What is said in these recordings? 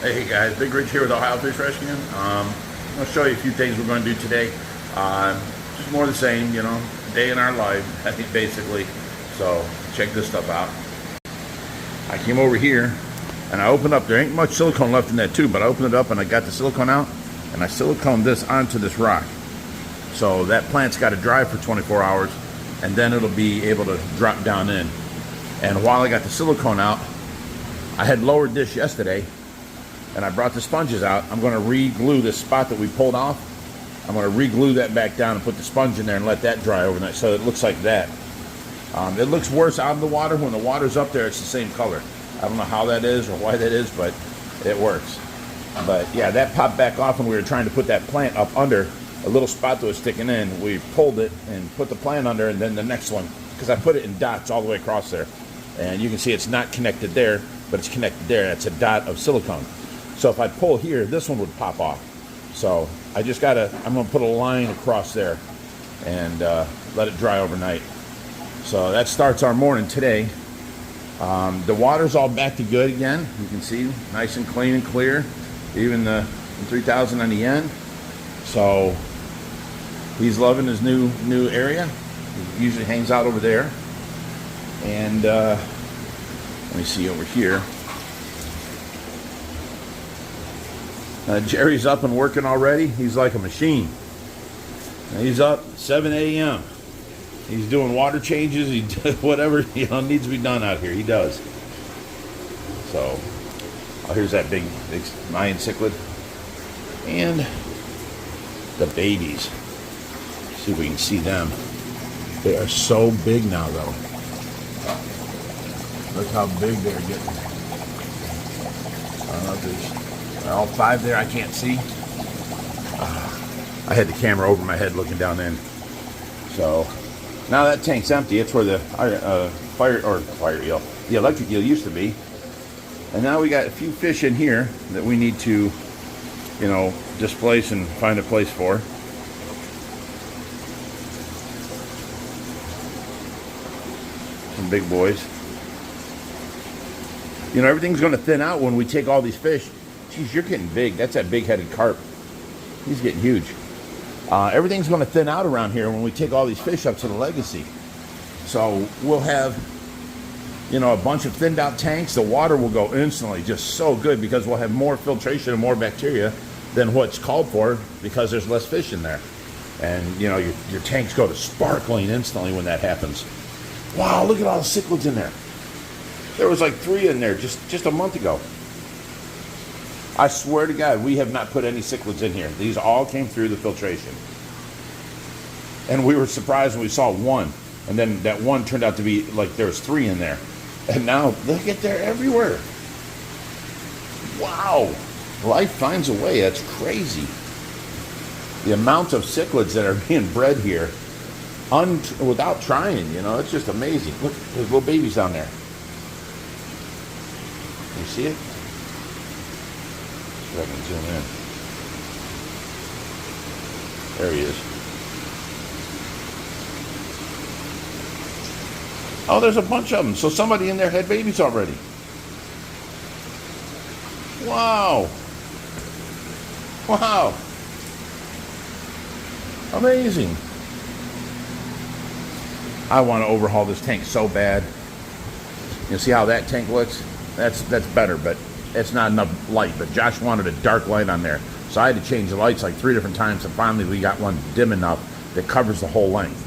Hey guys, Big Rich here with Ohio Fish Rescue. I'm going to show you a few things we're going to do today. Just more of the same, you know, day in our life, I think, basically. So check this stuff out. I came over here and I opened up. There ain't much silicone left in that tube, but I opened it up and I got the silicone out and I siliconed this onto this rock. So that plant's got to dry for 24 hours and then it'll be able to drop down in. And while I got the silicone out, I had lowered this yesterday and I brought the sponges out. I'm going to re-glue this spot that we pulled off. I'm going to re-glue that back down and put the sponge in there and let that dry overnight so it looks like that. It looks worse out of the water. When the water's up there, it's the same color. I don't know how that is or why that is, but it works. But yeah, that popped back off when we were trying to put that plant up under a little spot that was sticking in. We pulled it and put the plant under, and then the next one, because I put it in dots all the way across there. And you can see it's not connected there, but it's connected there. That's a dot of silicone. So if I pull here, this one would pop off. So I just gotta, I'm gonna put a line across there and let it dry overnight. So that starts our morning today. The water's all back to good again. You can see nice and clean and clear. Even the 3000 on the end. So he's loving his new area. He usually hangs out over there. And let me see over here. Jerry's up and working already. He's like a machine. He's up 7 a.m. He's doing water changes. He whatever needs to be done out here, he does. So, here's that big Mayan cichlid and the babies. See if we can see them. They are so big now, though. Look how big they're getting. I don't know if there's all 5 there. I can't see. I had the camera over my head looking down in. So now that tank's empty. It's where the fire eel, the electric eel used to be. And now we got a few fish in here that we need to, displace and find a place for. Some big boys. Everything's going to thin out when we take all these fish. Geez, you're getting big. That's that big-headed carp. He's getting huge. Everything's going to thin out around here when we take all these fish up to the legacy. So we'll have, a bunch of thinned out tanks. The water will go instantly, just so good, because we'll have more filtration and more bacteria than what's called for because there's less fish in there. And, your tanks go to sparkling instantly when that happens. Wow, look at all the cichlids in there. There was like 3 in there just a month ago. I swear to God, we have not put any cichlids in here. These all came through the filtration. And we were surprised when we saw 1. And then that 1 turned out to be like there was 3 in there. And now, look at they're everywhere. Wow. Life finds a way. That's crazy. The amount of cichlids that are being bred here without trying, it's just amazing. Look, there's little babies down there. You see it? See if I can zoom in. There he is. Oh, there's a bunch of them. So somebody in there had babies already. Wow. Wow. Amazing. I want to overhaul this tank so bad. You see how that tank looks? That's better, but it's not enough light. But Josh wanted a dark light on there. So I had to change the lights like 3 different times, and finally we got one dim enough that covers the whole length.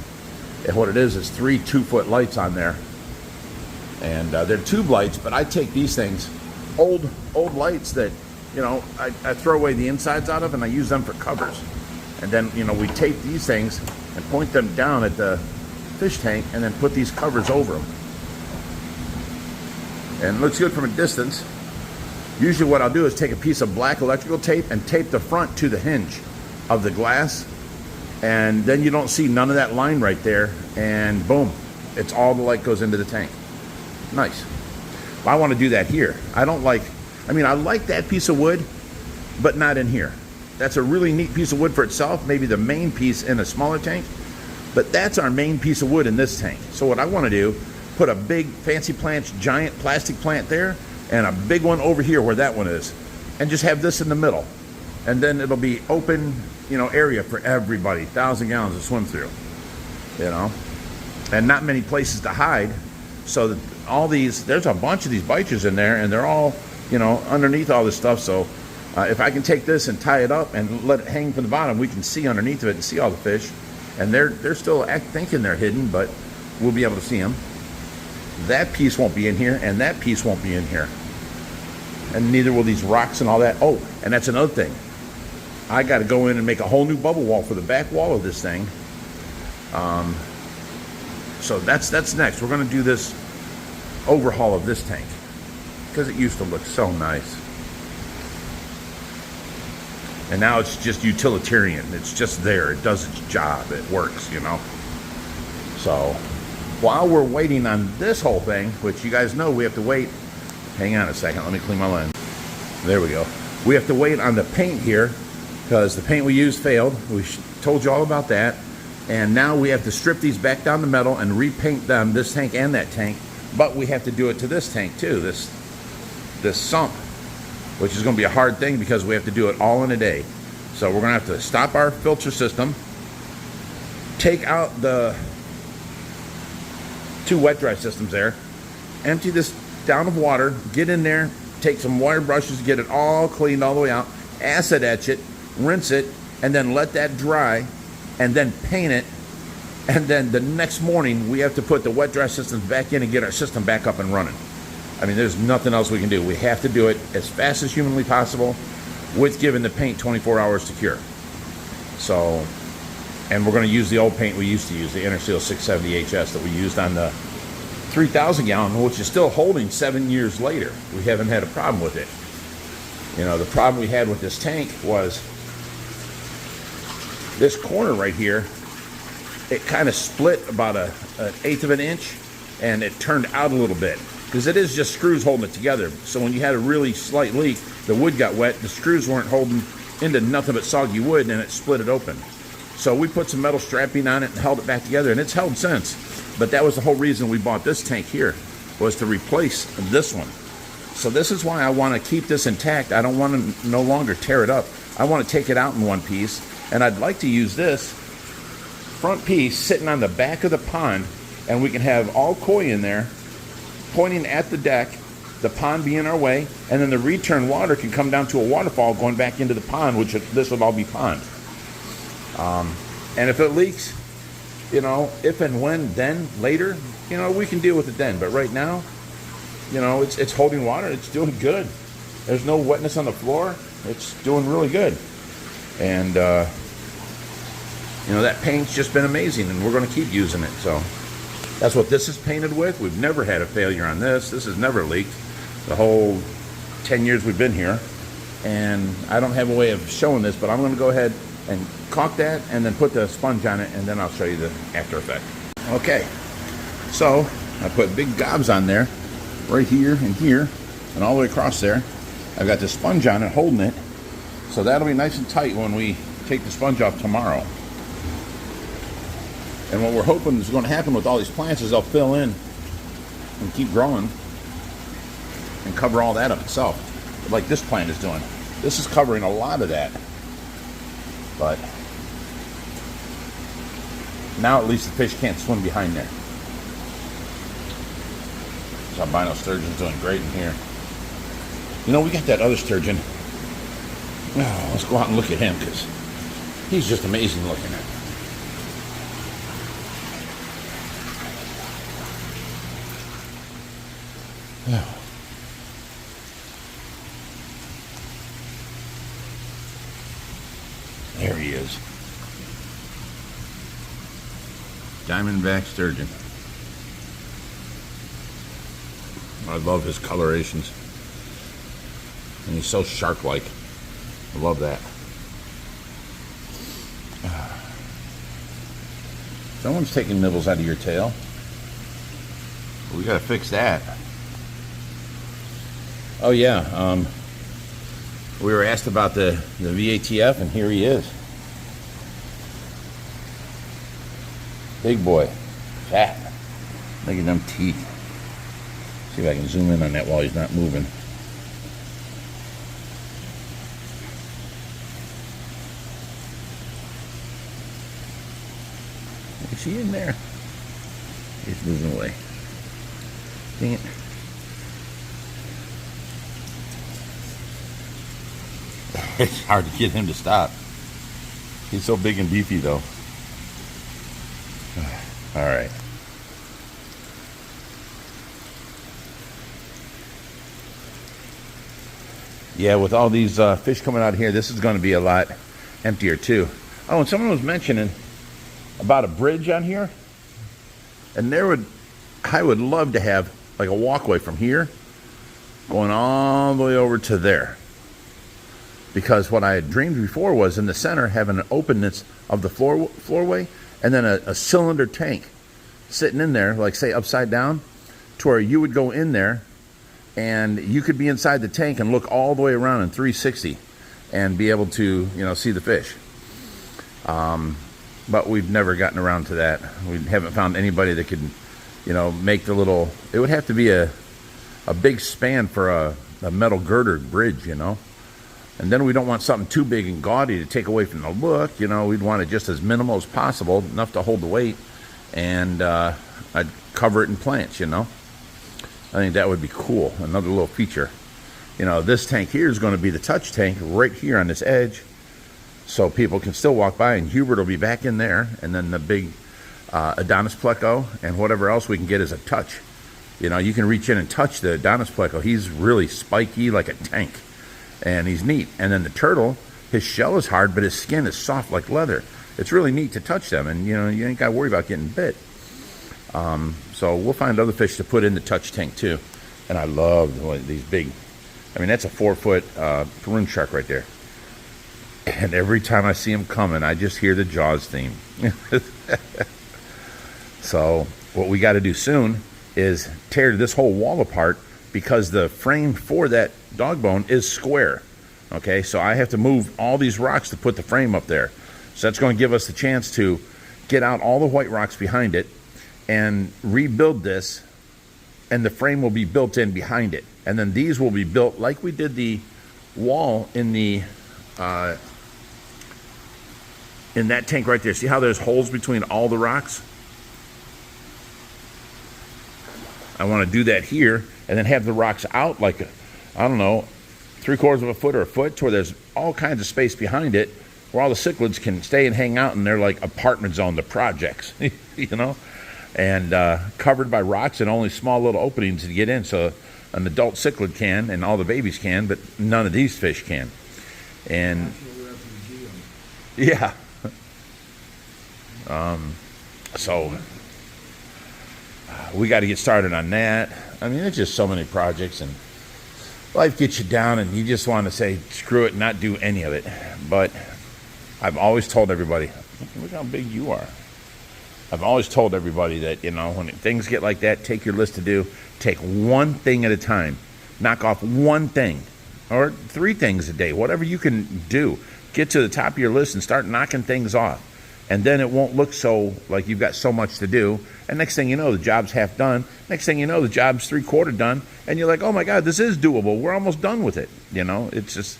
And what it is 3 2-foot lights on there. And they're tube lights, but I take these things, old lights that, I throw away the insides out of, and I use them for covers. And then, we tape these things and point them down at the fish tank and then put these covers over them. And it looks good from a distance. Usually what I'll do is take a piece of black electrical tape and tape the front to the hinge of the glass, and then you don't see none of that line right there, and boom, it's all the light goes into the tank. Nice. I want to do that here. I like that piece of wood, but not in here. That's a really neat piece of wood for itself, maybe the main piece in a smaller tank, but that's our main piece of wood in this tank. So what I want to do, put a big fancy plant, giant plastic plant there, and a big one over here where that one is. and just have this in the middle. And then it'll be open, you know, area for everybody, 1,000 gallons to swim through, you know, and not many places to hide. So that all these, there's a bunch of these bichers in there, and they're all, you know, underneath all this stuff. So if I can take this and tie it up and let it hang from the bottom, we can see underneath of it and see all the fish. And they're still thinking they're hidden, but we'll be able to see them. That piece won't be in here, and that piece won't be in here. And neither will these rocks and all that. Oh, and that's another thing. I got to go in and make a whole new bubble wall for the back wall of this thing. So that's next. We're going to do this overhaul of this tank because it used to look so nice. And now it's just utilitarian. It's just there. It does its job. It works, you know. So while we're waiting on this whole thing, which you guys know we have to wait. Hang on a second. Let me clean my lens. There we go. We have to wait on the paint here because the paint we used failed. We told you all about that. And now we have to strip these back down the metal and repaint them, this tank and that tank. But we have to do it to this tank too, this sump, which is going to be a hard thing because we have to do it all in a day. So we're going to have to stop our filter system, take out the 2 wet dry systems there, empty this down of water, get in there, take some wire brushes, get it all cleaned all the way out, acid etch it, rinse it, and then let that dry, and then paint it. And then the next morning we have to put the wet dry systems back in and get our system back up and running. I mean, there's nothing else we can do. We have to do it as fast as humanly possible with giving the paint 24 hours to cure. So, and we're going to use the old paint we used to use, the Interseal 670 HS that we used on the 3,000 gallon, which is still holding 7 years later. We haven't had a problem with it. You know, the problem we had with this tank was this corner right here, it kind of split about an 1/8 of an inch, and it turned out a little bit because it is just screws holding it together. So when you had a really slight leak, the wood got wet, the screws weren't holding into nothing but soggy wood, and it split it open. So we put some metal strapping on it and held it back together, and it's held since. But that was the whole reason we bought this tank here, was to replace this one. So this is why I want to keep this intact. I don't want to no longer tear it up. I want to take it out in one piece, and I'd like to use this front piece sitting on the back of the pond, and we can have all koi in there pointing at the deck, the pond being our way, and then the return water can come down to a waterfall going back into the pond, which this would all be pond. And if it leaks, you know, if and when, then later, you know, we can deal with it then. But right now, you know, it's holding water. It's doing good. There's no wetness on the floor. It's doing really good. And, you know, that paint's just been amazing, and we're going to keep using it. So that's what this is painted with. We've never had a failure on this. This has never leaked the whole 10 years we've been here. And I don't have a way of showing this, but I'm going to go ahead and caulk that and then put the sponge on it, and then I'll show you the after effect. Okay, so I put big gobs on there, right here and here, and all the way across there. I've got the sponge on it, holding it, so that'll be nice and tight when we take the sponge off tomorrow. And what we're hoping is going to happen with all these plants is they'll fill in and keep growing and cover all that up itself, like this plant is doing. This is covering a lot of that. But now at least the fish can't swim behind there. This albino sturgeon's doing great in here. You know, we got that other sturgeon. Oh, let's go out and look at him because he's just amazing looking at. Oh. There he is. Diamondback sturgeon. I love his colorations. And he's so shark-like. I love that. Someone's taking nibbles out of your tail. We gotta fix that. Oh yeah, we were asked about the VATF, and here he is. Big boy. Fat. Look at them teeth. See if I can zoom in on that while he's not moving. Is he in there? He's moving away. Dang it. It's hard to get him to stop. He's so big and beefy though. All right. Yeah, with all these fish coming out here, this is going to be a lot emptier too. Oh, and someone was mentioning about a bridge on here, and I would love to have like a walkway from here going all the way over to there, because what I had dreamed before was in the center having an openness of the floorway, and then a cylinder tank sitting in there, like say upside down, to where you would go in there and you could be inside the tank and look all the way around in 360 and be able to, you know, see the fish. But we've never gotten around to that. We haven't found anybody that could, you know, make the little, it would have to be a big span for a metal girdered bridge, you know. And then we don't want something too big and gaudy to take away from the look, you know. We'd want it just as minimal as possible, enough to hold the weight, and I'd cover it in plants, you know. I think that would be cool, another little feature. You know, this tank here is going to be the touch tank right here on this edge, so people can still walk by, and Hubert will be back in there, and then the big Adonis pleco and whatever else we can get as a touch. You know, you can reach in and touch the Adonis pleco. He's really spiky like a tank, and he's neat. And then the turtle, his shell is hard, but his skin is soft like leather. It's really neat to touch them, and you know, you ain't got to worry about getting bit. So we'll find other fish to put in the touch tank too. And I love these big, I mean, that's a 4-foot maroon shark right there. And every time I see him coming, I just hear the Jaws theme. So what we got to do soon is tear this whole wall apart, because the frame for that dog bone is square. Okay, so I have to move all these rocks to put the frame up there. So that's going to give us the chance to get out all the white rocks behind it and rebuild this, and the frame will be built in behind it. And then these will be built like we did the wall in the in that tank right there. See how there's holes between all the rocks? I want to do that here, and then have the rocks out like, I don't know, 3/4 of a foot or a foot, to where there's all kinds of space behind it, where all the cichlids can stay and hang out in their like apartment zone, the projects, you know, and covered by rocks and only small little openings to get in, so an adult cichlid can and all the babies can, but none of these fish can. And yeah, so we got to get started on that. I mean, there's just so many projects, and life gets you down, and you just want to say screw it and not do any of it. But I've always told everybody, look how big you are. I've always told everybody that, you know, when things get like that, take your list to do, take one thing at a time, knock off one thing or 3 things a day, whatever you can do. Get to the top of your list and start knocking things off. And then it won't look so like you've got so much to do. And next thing you know, the job's half done. Next thing you know, the job's 3/4 done. And you're like, oh my God, this is doable. We're almost done with it. You know, it's just,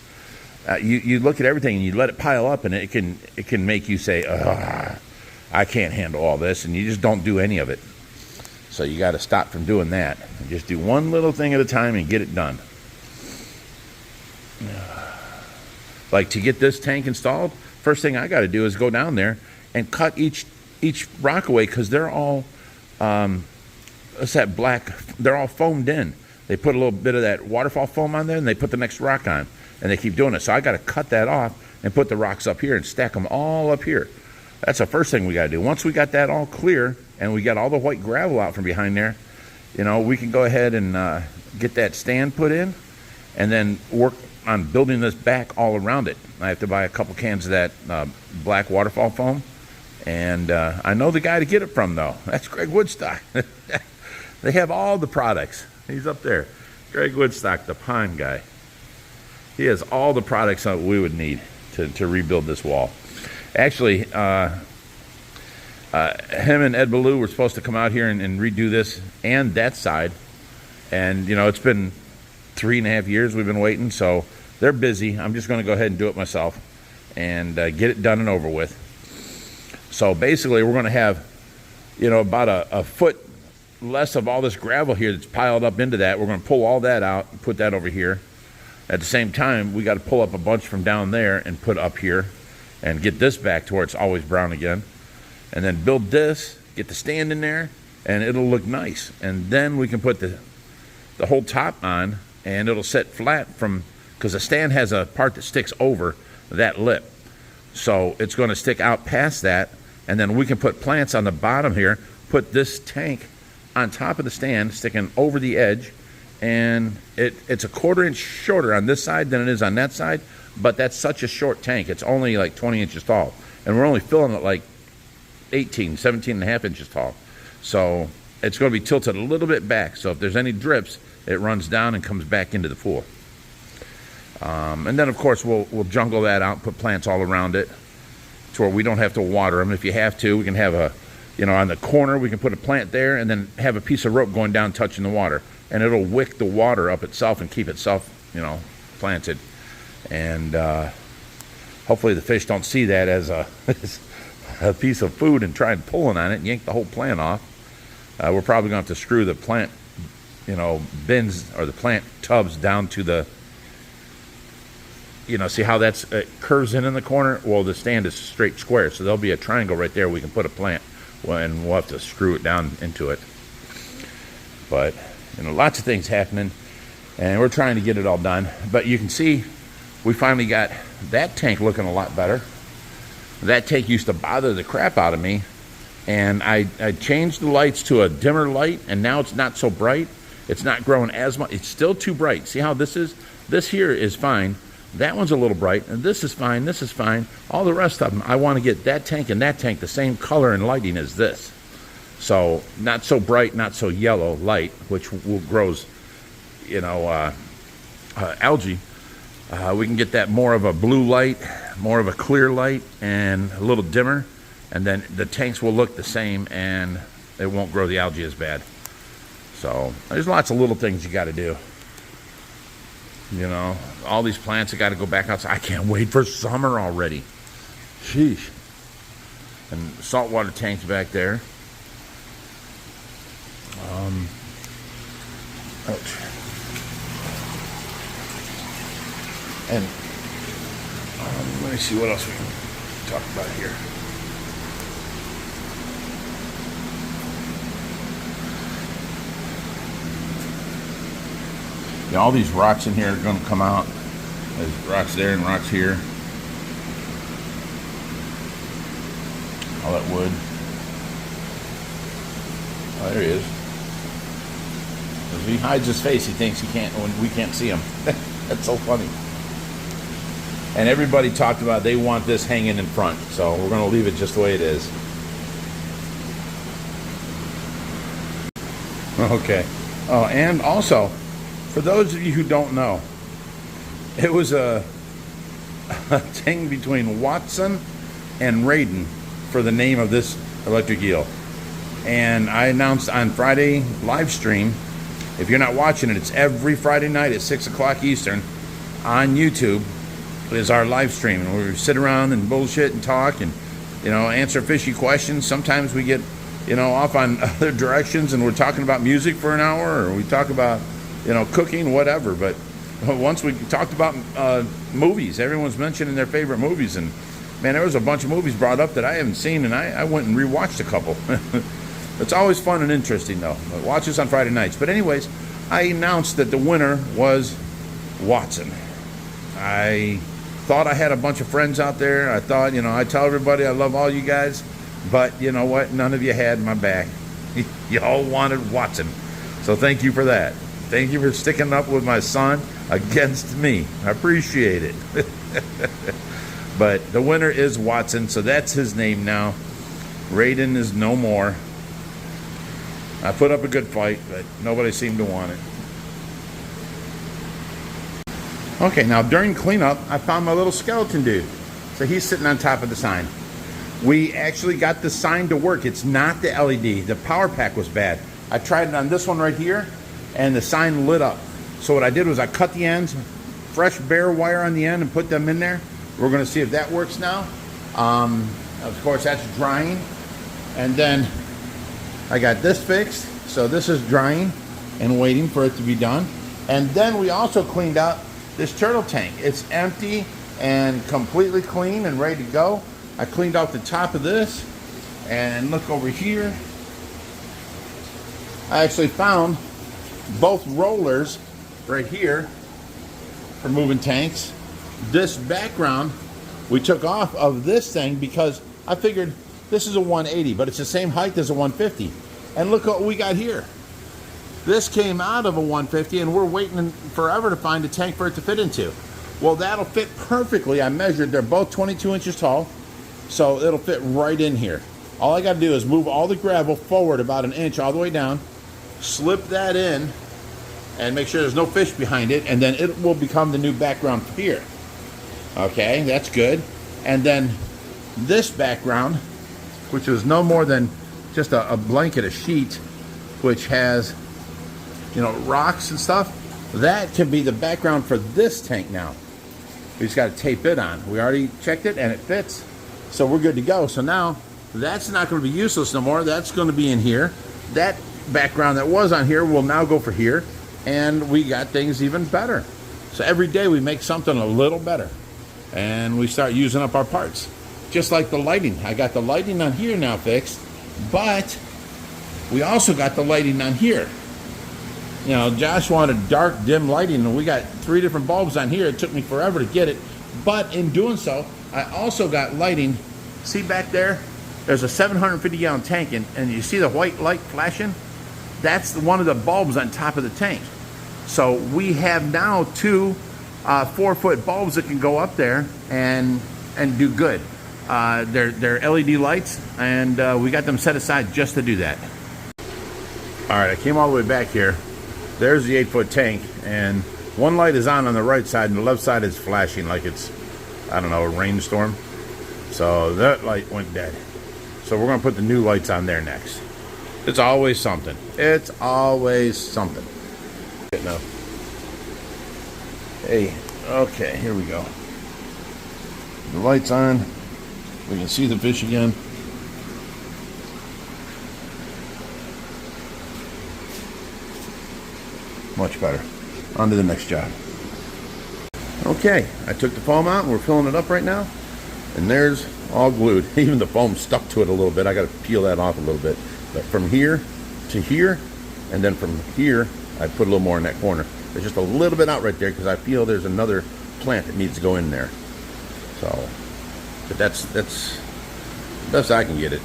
you look at everything and you let it pile up, and it can make you say, I can't handle all this. And you just don't do any of it. So you got to stop from doing that. And just do one little thing at a time and get it done. Like to get this tank installed, first thing I got to do is go down there and cut each rock away, because they're all, what's that black, they're all foamed in. They put a little bit of that waterfall foam on there, and they put the next rock on, and they keep doing it. So I got to cut that off and put the rocks up here and stack them all up here. That's the first thing we got to do. Once we got that all clear and we got all the white gravel out from behind there, you know, we can go ahead and get that stand put in, and then work on building this back all around it. I have to buy a couple cans of that black waterfall foam, and I know the guy to get it from, though. That's Greg Woodstock. They have all the products. He's up there. Greg Woodstock, the pond guy. He has all the products that we would need to rebuild this wall. Actually, him and Ed Ballou were supposed to come out here and redo this and that side. And, you know, it's been 3.5 years we've been waiting, so they're busy. I'm just going to go ahead and do it myself and get it done and over with. So basically, we're going to have about a foot less of all this gravel here that's piled up into that. We're going to pull all that out and put that over here. At the same time, we got to pull up a bunch from down there and put up here and get this back to where it's always brown again. And then build this, get the stand in there, and it'll look nice. And then we can put the whole top on, and it'll sit flat because the stand has a part that sticks over that lip. So it's going to stick out past that, and then we can put plants on the bottom here, put this tank on top of the stand, sticking over the edge, and it's a 1/4 inch shorter on this side than it is on that side, but that's such a short tank. It's only like 20 inches tall, and we're only filling it like 17.5 inches tall. So it's going to be tilted a little bit back, so if there's any drips, it runs down and comes back into the pool. And then, of course, we'll jungle that out and put plants all around it to where we don't have to water them. If you have to, we can have on the corner, we can put a plant there and then have a piece of rope going down touching the water. And it'll wick the water up itself and keep itself, planted. And hopefully the fish don't see that as a piece of food and try and pulling on it and yank the whole plant off. We're probably going to have to screw the plant, bins or the plant tubs down to the, see how that's curves in the corner? Well, the stand is straight square, so there'll be a triangle right there we can put a plant, and we'll have to screw it down into it. But, lots of things happening, and we're trying to get it all done. But you can see we finally got that tank looking a lot better. That tank used to bother the crap out of me, and I changed the lights to a dimmer light, and now it's not so bright. It's not growing as much. It's still too bright. See how this is? This here is fine. That one's a little bright, and this is fine, this is fine. All the rest of them, I want to get that tank and that tank the same color and lighting as this. So, not so bright, not so yellow light, which grows, algae. We can get that more of a blue light, more of a clear light, and a little dimmer. And then the tanks will look the same, and it won't grow the algae as bad. So, there's lots of little things you got to do. All these plants have got to go back outside. I can't wait for summer already. Sheesh. And saltwater tanks back there. Ouch. And let me see what else we can talk about here. Yeah, all these rocks in here are going to come out. There's rocks there and rocks here. All that wood. Oh, there he is. As he hides his face, he thinks we can't see him. That's so funny. And everybody talked about they want this hanging in front, so we're going to leave it just the way it is. Okay. Oh, and also, for those of you who don't know, it was a thing between Watson and Raiden for the name of this electric eel. And I announced on Friday live stream, if you're not watching it, it's every Friday night at 6 o'clock Eastern on YouTube is our live stream. And we sit around and bullshit and talk and, answer fishy questions. Sometimes we get, off on other directions and we're talking about music for an hour, or we talk about, cooking, whatever. But once we talked about movies, everyone's mentioning their favorite movies. And, man, there was a bunch of movies brought up that I haven't seen, and I went and rewatched a couple. It's always fun and interesting, though. Watch us on Friday nights. But anyways, I announced that the winner was Watson. I thought I had a bunch of friends out there. I thought, I tell everybody I love all you guys. But you know what? None of you had my back. Y'all wanted Watson. So thank you for that. Thank you for sticking up with my son against me. I appreciate it. But the winner is Watson, so that's his name now. Raiden is no more. I put up a good fight, but nobody seemed to want it. Okay, now during cleanup, I found my little skeleton dude. So he's sitting on top of the sign. We actually got the sign to work. It's not the LED. The power pack was bad. I tried it on this one right here, and the sign lit up. So what I did was I cut the ends, fresh bare wire on the end, and put them in there. We're going to see if that works now. Of course, that's drying. And then I got this fixed, so this is drying and waiting for it to be done. And then we also cleaned out this turtle tank. It's empty and completely clean and ready to go. I cleaned out the top of this, and look over here. I actually found both rollers right here for moving tanks. This background we took off of this thing because I figured this is a 180, but it's the same height as a 150. And look what we got here. This came out of a 150, and we're waiting forever to find a tank for it to fit into. Well, that'll fit perfectly. I measured, they're both 22 inches tall, so it'll fit right in here. All I got to do is move all the gravel forward about an inch all the way down, slip that in, and make sure there's no fish behind it, and then it will become the new background here. Okay, that's good. And then this background, which is no more than just a blanket, a sheet, which has, you know, rocks and stuff, that can be the background for this tank now. We just got to tape it on. We already checked it and it fits, so we're good to go. So now that's not going to be useless no more. That's going to be in here. That background that was on here will now go for here, and we got things even better. So every day we make something a little better, and we start using up our parts. Just like the lighting. I got the lighting on here now fixed, but we also got the lighting on here. You know, Josh wanted dark, dim lighting, and we got 3 different bulbs on here. It took me forever to get it, but in doing so, I also got lighting. See back there? There's a 750-gallon tank, and you see the white light flashing? That's one of the bulbs on top of the tank. So we have now 2 4-foot bulbs that can go up there and do good. They're LED lights, and we got them set aside just to do that. All right, I came all the way back here. There's the 8-foot tank, and one light is on the right side, and the left side is flashing like it's, I don't know, a rainstorm. So that light went dead. So we're going to put the new lights on there next. It's always something. It's always something. Now. Hey, okay, here we go. The light's on. We can see the fish again. Much better. On to the next job. Okay, I took the foam out and we're filling it up right now. And there's all glued. Even the foam stuck to it a little bit. I got to peel that off a little bit. But from here to here, and then from here, I put a little more in that corner. There's just a little bit out right there because I feel there's another plant that needs to go in there. So, but that's best I can get it.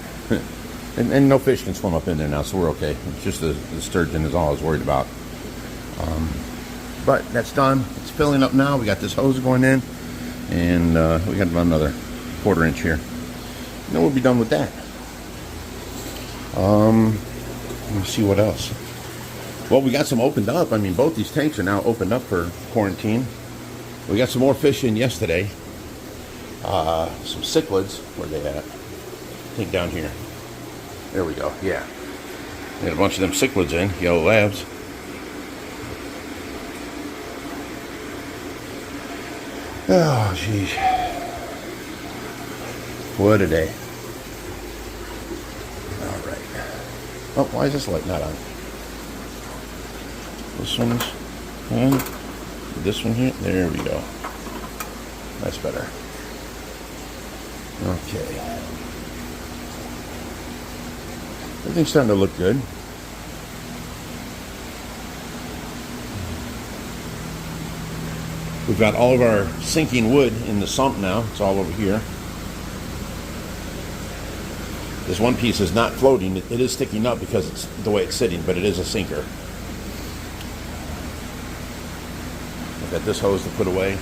and no fish can swim up in there now, so we're okay. It's just the sturgeon is all I was worried about. But that's done. It's filling up now. We got this hose going in, and we got about another 1/4 inch here. And then we'll be done with that. Let me see what else. Well, we got some opened up. I mean, both these tanks are now opened up for quarantine. We got some more fish in yesterday. Some cichlids. Where they at? I think down here. There we go. Yeah. We had a bunch of them cichlids in, yellow labs. Oh, jeez. What a day. All right. Oh, why is this light not on? This one's on. This one here. There we go. That's better. Okay. Everything's starting to look good. We've got all of our sinking wood in the sump now. It's all over here. This one piece is not floating. It is sticking up because it's the way it's sitting, but it is a sinker. I've got this hose to put away.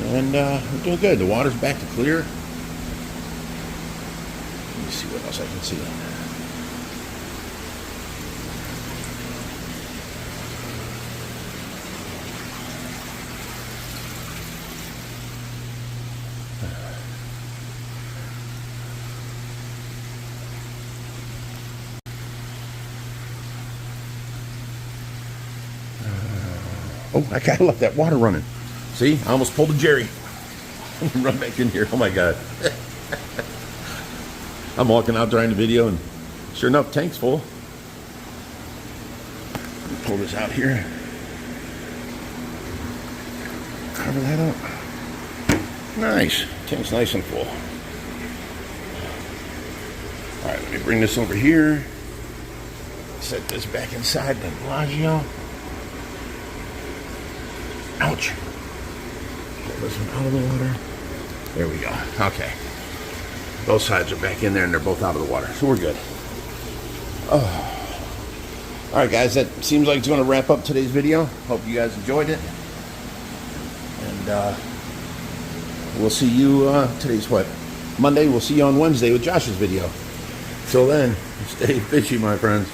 And we're doing good. The water's back to clear. Let me see what else I can see. Oh, I gotta let that water running. See, I almost pulled a Jerry. Run back in here. Oh my God. I'm walking out during the video and Sure enough, tank's full. Pull this out here. Cover that up. Nice. Tank's nice and full. All right, let me bring this over here. Set this back inside the Bellagio. Ouch. Pull this one out of the water. There we go. Okay. Both sides are back in there and they're both out of the water. So we're good. Oh. All right, guys, that seems like it's going to wrap up today's video. Hope you guys enjoyed it. And we'll see you, today's what? Monday. We'll see you on Wednesday with Josh's video. Till then, stay fishy, my friends.